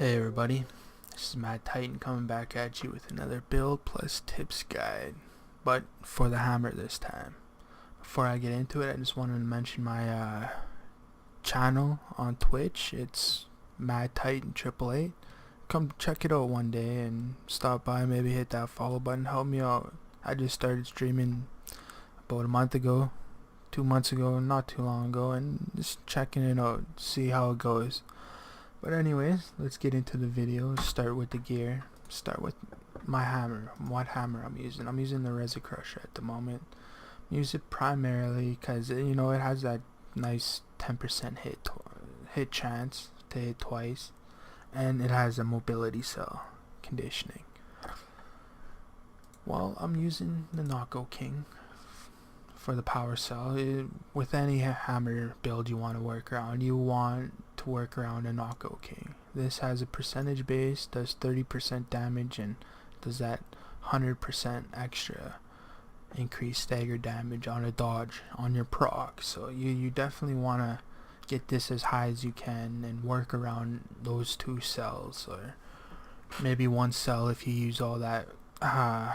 Hey everybody, this is Matt Titan coming back at you with another build plus tips guide, but for the hammer this time. Before I get into it, I just wanted to mention my channel on Twitch. It's Matt Titan 888. Come check it out one day and stop by, maybe hit that follow button, help me out. I just started streaming about a month ago, 2 months ago, not too long ago, and just checking it out, see how it goes. But anyways, let's get into the video. Start with the gear. Start with my hammer. What hammer I'm using. I'm using the Resi Crusher at the moment. Use it primarily because it has that nice 10% hit chance to hit twice, and it has a mobility cell conditioning. Well, I'm using the Knockout King for the power cell. With any hammer build you want to work around, you want to work around a Knockout King. This has a percentage base, does 30% damage, and does that 100% extra increased stagger damage on a dodge on your proc. So you definitely want to get this as high as you can and work around those two cells, or maybe one cell if you use all that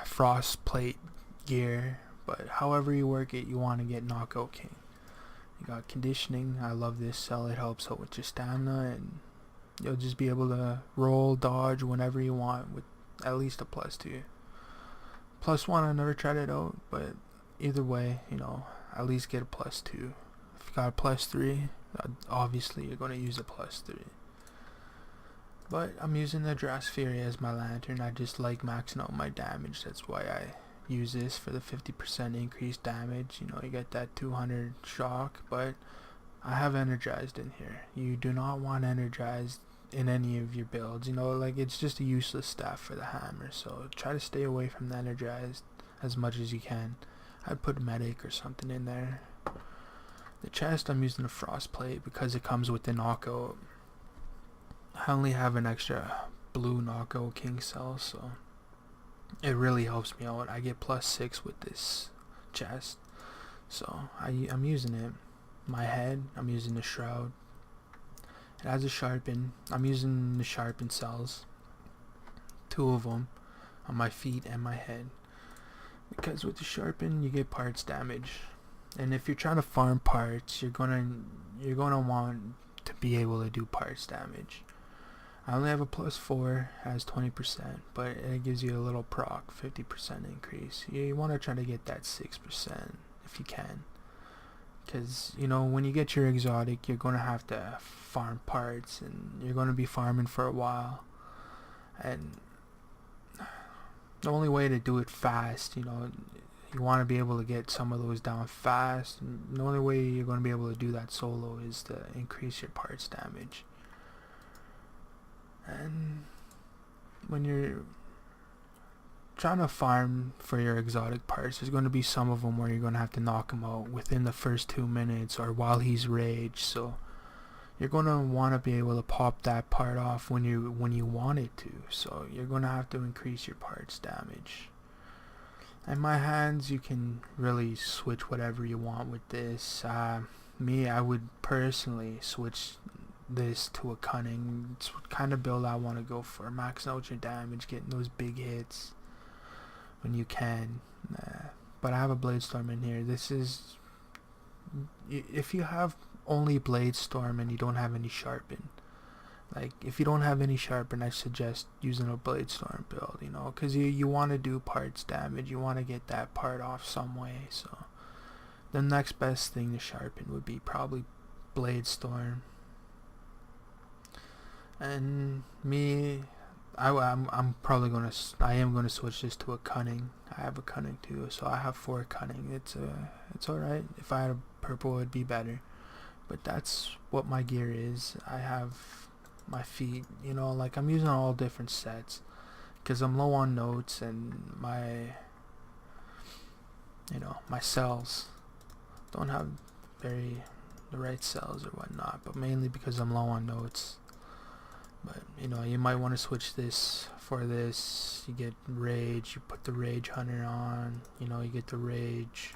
frost plate gear. But however you work it, you want to get Knockout King. You got conditioning. I love this cell. It helps out with your stamina, and you'll just be able to roll, dodge whenever you want with at least a +2. +1, I never tried it out, but either way, at least get a +2. If you got a +3, obviously you're going to use a +3. But I'm using the Dras Fury as my lantern. I just like maxing out my damage. That's why I use this for the 50% increased damage. You get that 200 shock, but I have energized in here. You do not want energized in any of your builds. It's just a useless staff for the hammer, so try to stay away from the energized as much as you can. I'd put medic or something in there. The chest, I'm using a frost plate because it comes with the knockout. I only have an extra blue Knockout King cell, so it really helps me out. I get +6 with this chest, so I'm using it. My head, I'm using the shroud. It has a sharpen. I'm using the sharpen cells, 2 of them, on my feet and my head, because with the sharpen you get parts damage, and if you're trying to farm parts, you're gonna want to be able to do parts damage. I only have a +4, has 20%, but it gives you a little proc, 50% increase. You want to try to get that 6% if you can, because when you get your exotic, you're going to have to farm parts, and you're going to be farming for a while, and the only way to do it fast, you want to be able to get some of those down fast, and the only way you're going to be able to do that solo is to increase your parts damage. And when you're trying to farm for your exotic parts, there's going to be some of them where you're going to have to knock him out within the first 2 minutes or while he's raged, so you're going to want to be able to pop that part off when you want it to, so you're going to have to increase your parts damage. And my hands, you can really switch whatever you want with this. I would personally switch this to a cunning. It's what kind of build I want to go for. Maxing out your damage, getting those big hits when you can. But I have a Blade Storm in here. This is, if you have only Blade Storm and you don't have any sharpen, if you don't have any sharpen, I suggest using a Blade Storm build, because you want to do parts damage. You want to get that part off some way. So the next best thing to sharpen would be probably Blade Storm. And me, I am gonna switch this to a cunning. I have a cunning too, so I have 4 cunning. It's alright. If I had a purple, it'd be better. But that's what my gear is. I have my feet. I'm using all different sets because I'm low on notes, and my cells don't have the right cells or whatnot. But mainly because I'm low on notes. But you might want to switch this for this. You get rage, you put the Rage Hunter on, you get the rage.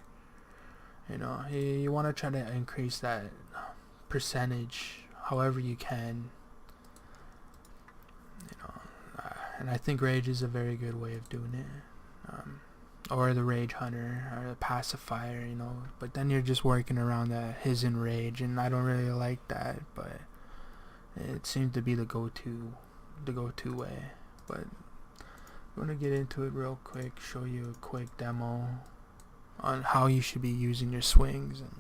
You want to try to increase that percentage however you can. And I think rage is a very good way of doing it. Or the rage hunter, or the pacifier, you know. But then you're just working around that his and rage, and I don't really like that. But it seems to be the go-to way. But I'm gonna get into it real quick, show you a quick demo on how you should be using your swings and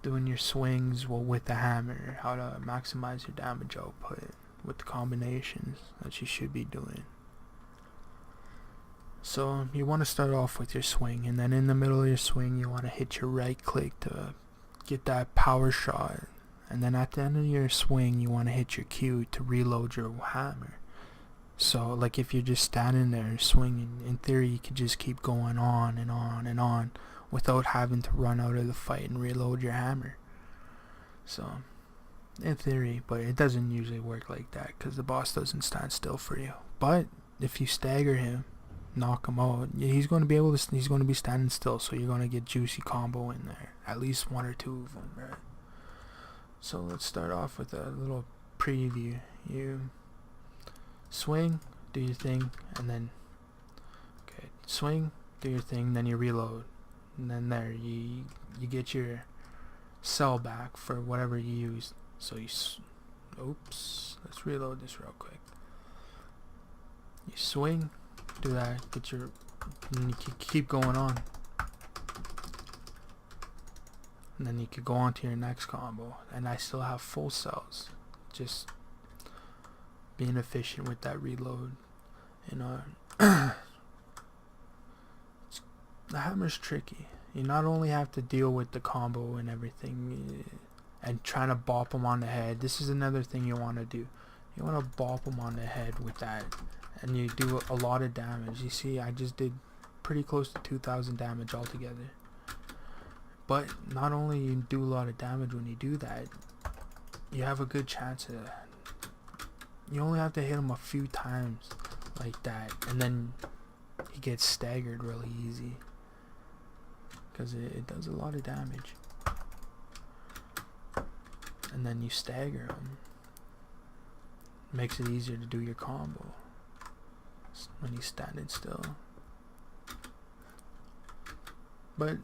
doing your swings with the hammer, how to maximize your damage output with the combinations that you should be doing. So you want to start off with your swing, and then in the middle of your swing you want to hit your right click to get that power shot, and then at the end of your swing you want to hit your Q to reload your hammer. So like if you're just standing there swinging, in theory you could just keep going on and on and on without having to run out of the fight and reload your hammer. So in theory, but it doesn't usually work like that because the boss doesn't stand still for you. But if you stagger him, knock him out, he's going to be standing still, so you're going to get juicy combo in there, at least one or two of them, right? So let's start off with a little preview. You swing, do your thing, and then swing, do your thing, then you reload, and then there you get your cell back for whatever you used. So oops, let's reload this real quick. You swing, do that, get your, and you keep going on, and then you could go on to your next combo, and I still have full cells. Just being efficient with that reload, you know. The hammer's tricky. You not only have to deal with the combo and everything and trying to bop them on the head. This is another thing you want to do. You want to bop them on the head with that, and you do a lot of damage. You see, I just did pretty close to 2,000 damage altogether. But not only you do a lot of damage when you do that, you have a good chance of, you only have to hit him a few times like that, and then he gets staggered really easy because it does a lot of damage. And then you stagger him, makes it easier to do your combo when he's standing still. But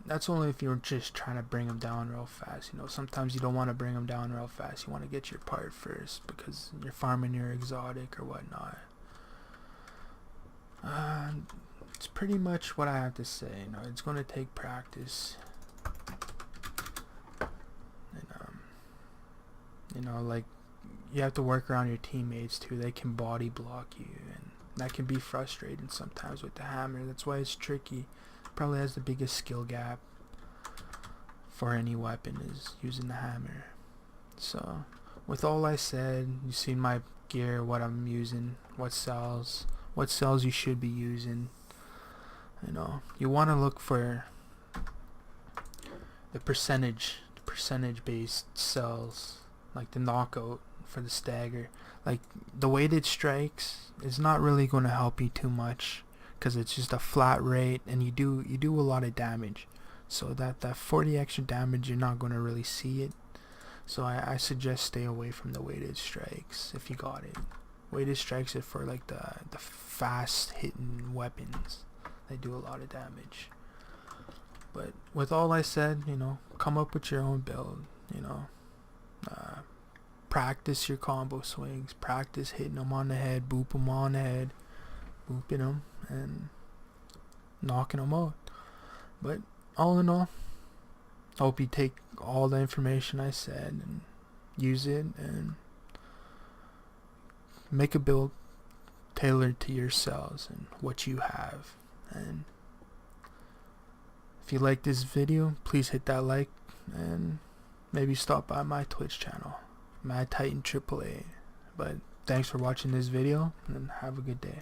that's only if you're just trying to bring him down real fast. You know, sometimes you don't want to bring him down real fast. You want to get your part first because you're farming your exotic or whatnot. It's pretty much what I have to say. You know, it's going to take practice. And you know, like, you have to work around your teammates too. They can body block you, and that can be frustrating sometimes with the hammer. That's why it's tricky. Probably has the biggest skill gap for any weapon is using the hammer. So with all I said, you've seen my gear, what I'm using, what cells you should be using. You know, you want to look for the percentage based cells, like the knockout for the stagger. Like the weighted strikes is not really going to help you too much because it's just a flat rate, and you do a lot of damage. So that 40 extra damage, you're not going to really see it. So I suggest stay away from the weighted strikes if you got it. Weighted strikes are for like the fast hitting weapons. They do a lot of damage. But with all I said, you know, come up with your own build. You know, practice your combo swings. Practice hitting them on the head, boop them on the head, booping them, and knocking them out. But all in all, I hope you take all the information I said and use it and make a build tailored to your cells and what you have. And if you like this video, please hit that like and maybe stop by my Twitch channel, Mad Titan AAA. But thanks for watching this video and have a good day.